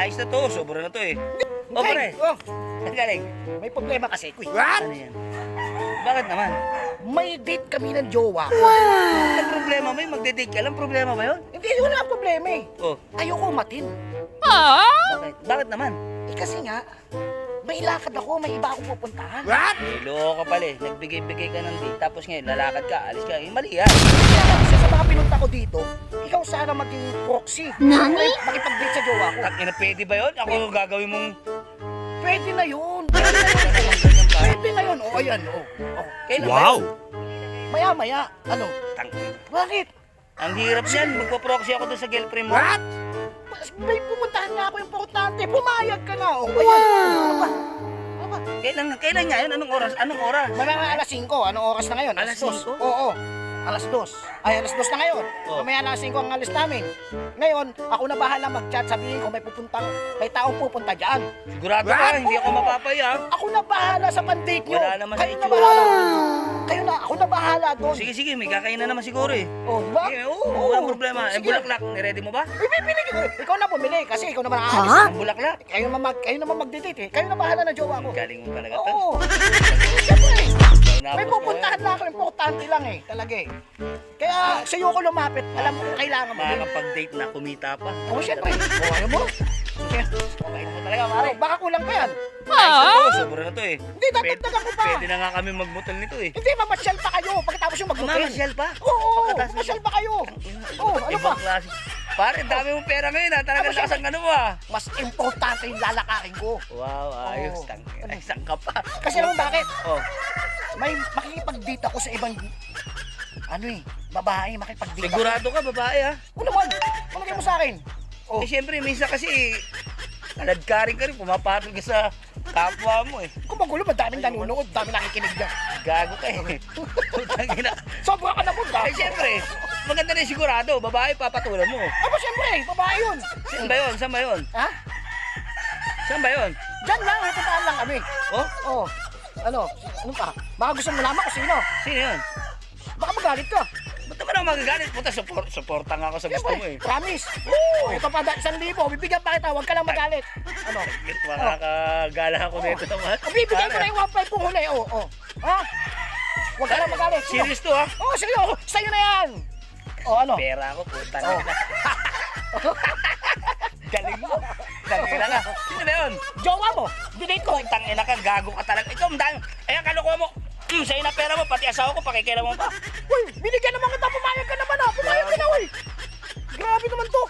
ayos na to. Sobra na to eh. O pare, Oh, ang galing. may problema kasi, kuy. Ano yan? Bakit naman? May date kami ng jowa. Ang problema mo yung magde-date ka lang. Problema ba yun? Hindi, wala ang problema eh. Oh, Ayoko umatin. bakit? Bakit naman? Eh kasi nga, may lakad ako, may iba akong pupuntahan. Loko ka pala eh. Nagbigay-bigay ka ng date. Tapos ngayon, lalakad ka, alis ka. Eh, mali yan. Kaya nga, isa sa mga pinunta ko dito, ikaw sana maging proxy. Nani? Makipag-date sa jowa ko. Ina, pwede ba yun? Ako gagawin mong... Pwede na yun. ganyan pa. Pwede na yun. O, ayan. O. Kailan ba yun? Maya-maya. Ano? Tangin. Bakit? Ang hirap yan. Magpo-proxy ako doon sa girlfriend mo. May pupuntahan nga ako yung importante. Pumayag ka na. O, ayan. Ano ba? Ano ba? Kailan nga yun? Anong oras? Anong oras? Mamaya alas 5. Anong oras na ngayon? Alas 5? Oo. Alas 2. Ay, alas 2 na ngayon. Oh. Mamaya alas 5 ang alis namin. Ngayon, ako na bahala mag-chat. Sabihin ko may taong pupunta dyan. Sigurado ka, hindi ako mapapaya. Ako na bahala sa pan-date nyo. Wala naman sa Kayo na itsura. bahala. Kayo na, ako na bahala doon. Sige, may kakain na naman siguro eh. Oh, di ba? Sige, oo, walang problema. Eh, Sige. bulaklak, ready mo ba? Ay, bibili ko. Ikaw na bumili kasi ikaw naman aalis. Ang bulaklak. Kayo naman mag-date eh. Kayo na bahala ng jowa ko. Galing mo talaga. Tol. Oo. Siyempre. Tapos May pupuntahan na ako. Importante lang eh. Talaga eh. Kaya sa'yo ko lumapit. Alam mo kung kailangan mo din. Makakapag-date na, kumita pa. Oo, siyempre. Oo, ayaw mo. Mabait mo talaga, pare. Baka kulang pa yan. Ayos na to, sobra na to eh. Hindi, dadagdagan ko pa. Pwede na nga kami magmutol nito eh. Hindi, mamasyal pa kayo. Pagkatapos yung mag-hotel. Mamasyal pa? Oo, Pagkatapos masyal pa kayo. Oo, ano pa? Ibang klase. Pare, dami mong pera ngayon ha. Talagang Ano siya? lakas ang ano mo ha. Mas importante yung lalakarin ko. Wow, ayos. Oo. Ay, isang ka pa. Kasi naman bakit? Oh, May makikipag-date ako sa ibang babae, makipag-date ako. sigurado ka, babae ha. O naman, palagay mo sa akin. Oh, Eh, syempre, minsan kasi, kaladkarin ka rin, pumapatol ka sa kapwa mo eh. kung magulo, madaming nanonood, daming nakikinig dyan. Gago ka eh. Putang ina. Sobra ka na po, Eh, syempre, maganda na yung sigurado, babae, papatulan mo. Aba, siyempre, babae yun. Saan ba yun? Saan ba yun? Ha? Saan ba yun? Diyan lang, may puntaan lang kami. Oh? Oh, ano pa? Baka gusto mo malaman kung sino. Sino yun? Baka magalit ka. Ba't naman ako magagalit? Puta, supporta nga ako sa gusto mo eh. Promise. Oh, ito pa, 1,000. Bibigyan pa kita, huwag ka lang magalit. Ano? Makakagala ako nito naman. Bibigyan ko na yung 1,500 kung huli. Oh. Ha? Huwag ka lang magalit. Sino? Serious to ha? Oh, sige. Sa'yo na yan. Oh, ano? Pera ako, putang Oh. ina. Galing mo. Tangina ka. Sino ba yun? Jowa mo. Dinate ko. Putang ina ka, gago ka talaga. Ikaw, dahil, ayan, kalokohan mo. Sa'yo na pera mo, pati asawa ko, pakikialam mo pa. Uy, binigyan naman kita. Pumayag ka naman ha. Pumayag ka na, uy. Grabe naman to.